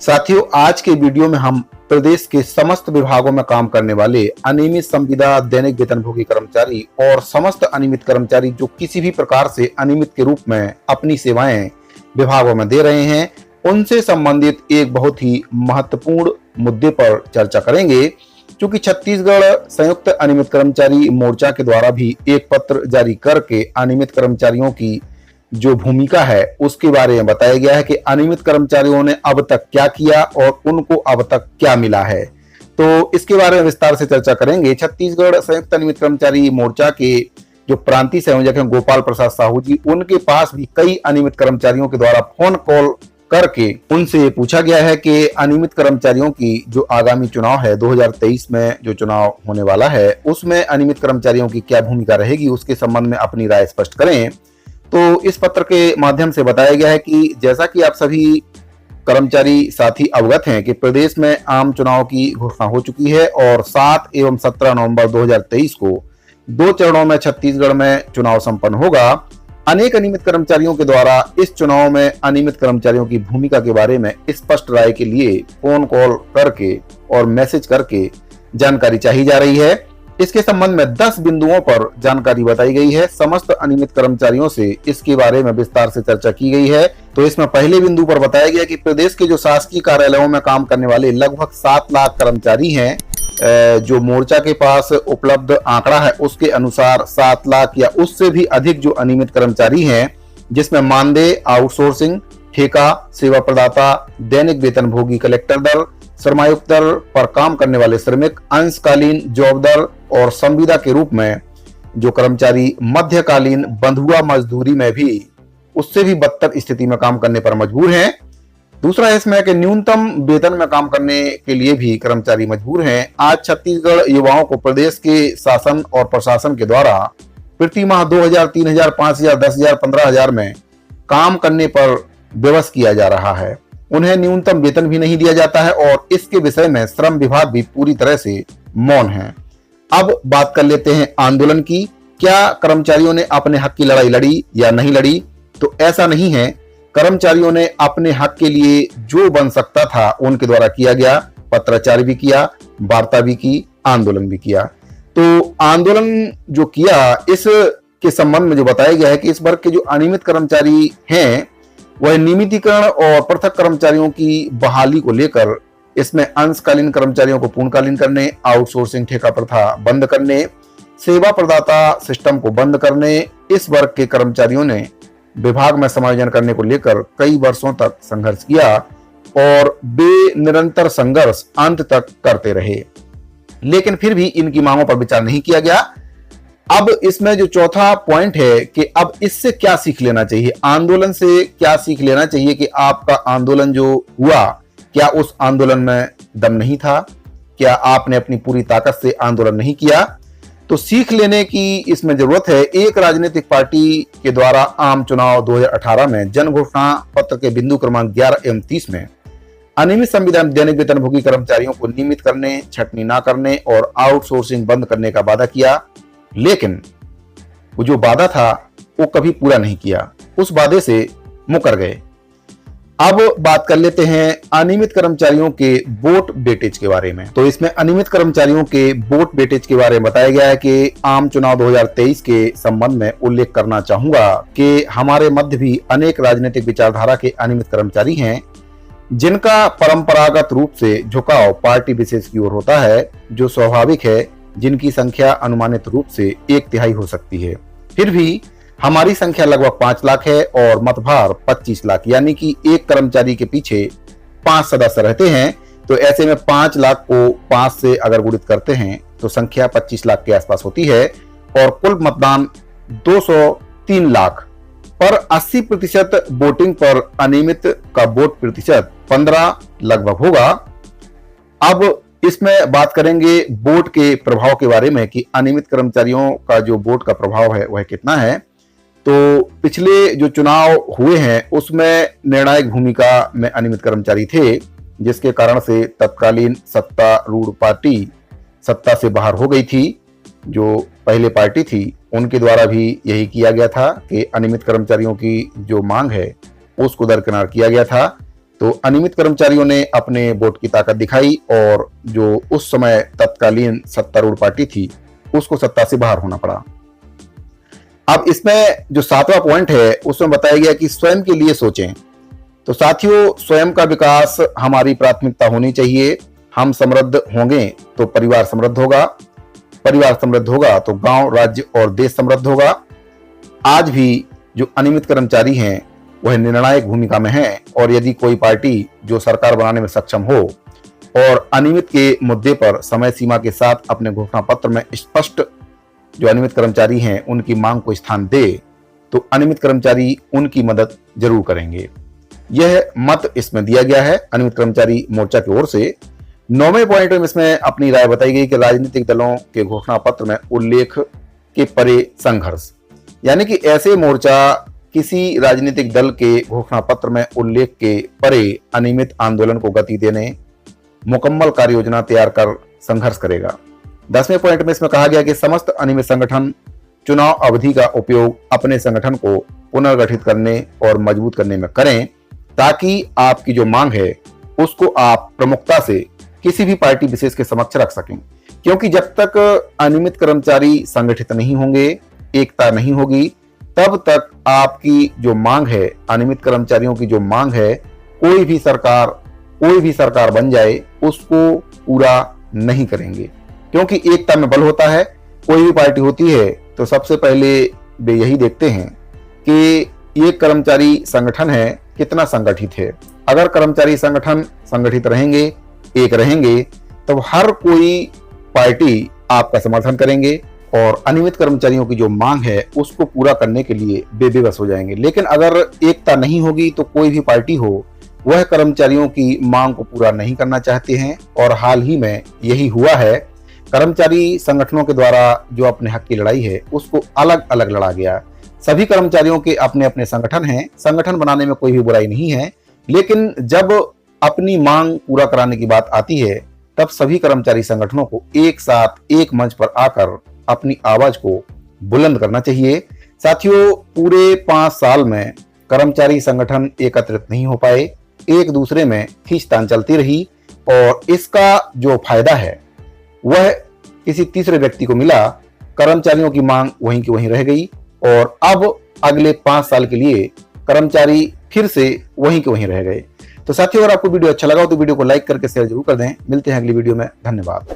साथियों, आज के वीडियो में हम प्रदेश के समस्त विभागों में काम करने वाले अनियमित संविदा दैनिक वेतनभोगी कर्मचारी और समस्त अनियमित कर्मचारी जो किसी भी प्रकार से अनियमित के रूप में अपनी सेवाएं विभागों में दे रहे हैं, उनसे संबंधित एक बहुत ही महत्वपूर्ण मुद्दे पर चर्चा करेंगे। क्योंकि छत्तीसगढ़ संयुक्त अनियमित कर्मचारी मोर्चा के द्वारा भी एक पत्र जारी करके अनियमित कर्मचारियों की जो भूमिका है उसके बारे में बताया गया है कि अनियमित कर्मचारियों ने अब तक क्या किया और उनको अब तक क्या मिला है। तो इसके बारे में विस्तार से चर्चा करेंगे। छत्तीसगढ़ संयुक्त अनियमित कर्मचारी मोर्चा के जो प्रांतीय संयोजक हैं गोपाल प्रसाद साहू जी, उनके पास भी कई अनियमित कर्मचारियों के द्वारा फोन कॉल करके उनसे पूछा गया है कि अनियमित कर्मचारियों की जो आगामी चुनाव है 2023 में जो चुनाव होने वाला है उसमें अनियमित कर्मचारियों की क्या भूमिका रहेगी, उसके संबंध में अपनी राय स्पष्ट करें। तो इस पत्र के माध्यम से बताया गया है कि जैसा कि आप सभी कर्मचारी साथी अवगत हैं कि प्रदेश में आम चुनाव की घोषणा हो चुकी है और 7 एवं 17 नवंबर 2023 को 2 चरणों में छत्तीसगढ़ में चुनाव संपन्न होगा। अनेक अनियमित कर्मचारियों के द्वारा इस चुनाव में अनियमित कर्मचारियों की भूमिका के बारे में स्पष्ट राय के लिए फोन कॉल करके और मैसेज करके जानकारी चाहिए जा रही है। इसके संबंध में 10 बिंदुओं पर जानकारी बताई गई है। समस्त अनियमित कर्मचारियों से इसके बारे में विस्तार से चर्चा की गई है। तो इसमें पहले बिंदु पर बताया गया कि प्रदेश के जो शासकीय कार्यालयों में काम करने वाले लगभग 7 लाख कर्मचारी हैं। जो मोर्चा के पास उपलब्ध आंकड़ा है उसके अनुसार 7 लाख या उससे भी अधिक जो अनियमित कर्मचारी हैं, जिसमें मानदेय, आउटसोर्सिंग, ठेका, सेवा प्रदाता, दैनिक वेतनभोगी कलेक्टर दर, श्रमायुक्त दर पर काम करने वाले श्रमिक, अंशकालीन जॉब दर और संविदा के रूप में जो कर्मचारी मध्यकालीन बंधुआ मजदूरी में भी उससे भी बदतर स्थिति में काम करने पर मजबूर हैं। दूसरा इसमें है कि न्यूनतम वेतन में काम करने के लिए भी कर्मचारी मजबूर हैं। आज छत्तीसगढ़ युवाओं को प्रदेश के शासन और प्रशासन के द्वारा प्रति माह 2000, 3000, 5000, 10000, 15000 में काम करने पर विवश किया जा रहा है। उन्हें न्यूनतम वेतन भी नहीं दिया जाता है और इसके विषय में श्रम विभाग भी पूरी तरह से मौन है। अब बात कर लेते हैं आंदोलन की। क्या कर्मचारियों ने अपने हक की लड़ाई लड़ी या नहीं लड़ी? तो ऐसा नहीं है। कर्मचारियों ने अपने हक के लिए जो बन सकता था उनके द्वारा किया गया। पत्राचार भी किया, वार्ता भी की, आंदोलन भी किया। तो आंदोलन जो किया इसके संबंध में जो बताया गया है कि इस वर्ग के जो अनियमित कर्मचारी हैं वह नियमितीकरण और पृथक कर्मचारियों की बहाली को लेकर इसमें अंशकालीन कर्मचारियों को पूर्णकालीन करने, आउटसोर्सिंग ठेका प्रथा बंद करने, सेवा प्रदाता सिस्टम को बंद करने, इस वर्ग के कर्मचारियों ने विभाग में समायोजन करने को लेकर कई वर्षों तक संघर्ष किया और निरंतर संघर्ष अंत तक करते रहे, लेकिन फिर भी इनकी मांगों पर विचार नहीं किया गया। अब इसमें जो चौथा पॉइंट है कि अब इससे क्या सीख लेना चाहिए, आंदोलन से क्या सीख लेना चाहिए कि आपका आंदोलन जो हुआ, क्या उस आंदोलन में दम नहीं था? क्या आपने अपनी पूरी ताकत से आंदोलन नहीं किया? तो सीख लेने की इसमें जरूरत है। एक राजनीतिक पार्टी के द्वारा आम चुनाव 2018 में जन घोषणा पत्र के बिंदु क्रमांक 11 एवं 30 में अनियमित संविदा दैनिक वेतनभोगी कर्मचारियों को नियमित करने, छटनी न करने और आउटसोर्सिंग बंद करने का वादा किया, लेकिन वो जो वादा था वो कभी पूरा नहीं किया, उस वादे से मुकर गए। अब बात कर लेते हैं अनियमित कर्मचारियों के वोट वेटेज के बारे में। तो इसमें अनियमित कर्मचारियों के वोट वेटेज के बारे में बताया गया है कि आम चुनाव 2023 के संबंध में उल्लेख करना चाहूंगा कि हमारे मध्य भी अनेक राजनीतिक विचारधारा के अनियमित कर्मचारी हैं जिनका परंपरागत रूप से झुकाव पार्टी विशेष की ओर होता है, जो स्वाभाविक है, जिनकी संख्या अनुमानित रूप से 1/3 हो सकती है। फिर भी हमारी संख्या लगभग 5 लाख है और मतभार 25 लाख, यानी कि एक कर्मचारी के पीछे 5 सदस्य रहते हैं। तो ऐसे में 5 लाख को 5 से अगर गुणित करते हैं तो संख्या 25 लाख के आसपास होती है और कुल मतदान 203 लाख पर 80% वोटिंग पर अनियमित का वोट प्रतिशत 15 लगभग होगा। अब इसमें बात करेंगे वोट के प्रभाव के बारे में कि अनियमित कर्मचारियों का जो वोट का प्रभाव है वह कितना है। तो पिछले जो चुनाव हुए हैं उसमें निर्णायक भूमिका में अनियमित कर्मचारी थे, जिसके कारण से तत्कालीन सत्तारूढ़ पार्टी सत्ता से बाहर हो गई थी। जो पहले पार्टी थी उनके द्वारा भी यही किया गया था कि अनियमित कर्मचारियों की जो मांग है उसको दरकिनार किया गया था। तो अनियमित कर्मचारियों ने अपने वोट की ताकत दिखाई और जो उस समय तत्कालीन सत्तारूढ़ पार्टी थी उसको सत्ता से बाहर होना पड़ा। अब इसमें जो 7वां पॉइंट है उसमें बताया गया कि स्वयं के लिए सोचें। तो साथियों, स्वयं का विकास हमारी प्राथमिकता होनी चाहिए। हम समृद्ध होंगे तो परिवार समृद्ध होगा, परिवार समृद्ध होगा तो गांव, राज्य और देश समृद्ध होगा। आज भी जो अनियमित कर्मचारी हैं वह निर्णायक भूमिका में हैं और यदि कोई पार्टी जो सरकार बनाने में सक्षम हो और अनियमित के मुद्दे पर समय सीमा के साथ अपने घोषणा पत्र में स्पष्ट जो अनियमित कर्मचारी हैं उनकी मांग को स्थान दे, तो अनियमित कर्मचारी उनकी मदद जरूर करेंगे। यह मत इसमें दिया गया है अनियमित कर्मचारी मोर्चा की ओर से। 9वें पॉइंट में इसमें अपनी राय बताई गई कि राजनीतिक दलों के घोषणा पत्र में उल्लेख के परे संघर्ष, यानी कि ऐसे मोर्चा किसी राजनीतिक दल के घोषणा पत्र में उल्लेख के परे अनियमित आंदोलन को गति देने मुकम्मल कार्य योजना तैयार कर संघर्ष करेगा। 10वें पॉइंट में इसमें कहा गया कि समस्त अनियमित संगठन चुनाव अवधि का उपयोग अपने संगठन को पुनर्गठित करने और मजबूत करने में करें, ताकि आपकी जो मांग है उसको आप प्रमुखता से किसी भी पार्टी विशेष के समक्ष रख सकें। क्योंकि जब तक अनियमित कर्मचारी संगठित नहीं होंगे, एकता नहीं होगी, तब तक आपकी जो मांग है, अनियमित कर्मचारियों की जो मांग है, कोई भी सरकार बन जाए उसको पूरा नहीं करेंगे। क्योंकि एकता में बल होता है। कोई भी पार्टी होती है तो सबसे पहले वे यही देखते हैं कि ये कर्मचारी संगठन है कितना संगठित है। अगर कर्मचारी संगठन संगठित रहेंगे, एक रहेंगे, तो हर कोई पार्टी आपका समर्थन करेंगे और अनियमित कर्मचारियों की जो मांग है उसको पूरा करने के लिए बेबस हो जाएंगे। लेकिन अगर एकता नहीं होगी तो कोई भी पार्टी हो वह कर्मचारियों की मांग को पूरा नहीं करना चाहते हैं। और हाल ही में यही हुआ है। कर्मचारी संगठनों के द्वारा जो अपने हक की लड़ाई है उसको अलग अलग लड़ा गया। सभी कर्मचारियों के अपने अपने संगठन हैं, संगठन बनाने में कोई भी बुराई नहीं है, लेकिन जब अपनी मांग पूरा कराने की बात आती है तब सभी कर्मचारी संगठनों को एक साथ एक मंच पर आकर अपनी आवाज को बुलंद करना चाहिए। साथियों, पूरे 5 साल में कर्मचारी संगठन एकत्रित नहीं हो पाए, एक दूसरे में खींचतान चलती रही और इसका जो फायदा है वह किसी तीसरे व्यक्ति को मिला। कर्मचारियों की मांग वहीं की वहीं रह गई और अब अगले 5 साल के लिए कर्मचारी फिर से वहीं के वहीं रह गए। तो साथियों, अगर आपको वीडियो अच्छा लगा हो तो वीडियो को लाइक करके शेयर जरूर कर दें। मिलते हैं अगली वीडियो में। धन्यवाद।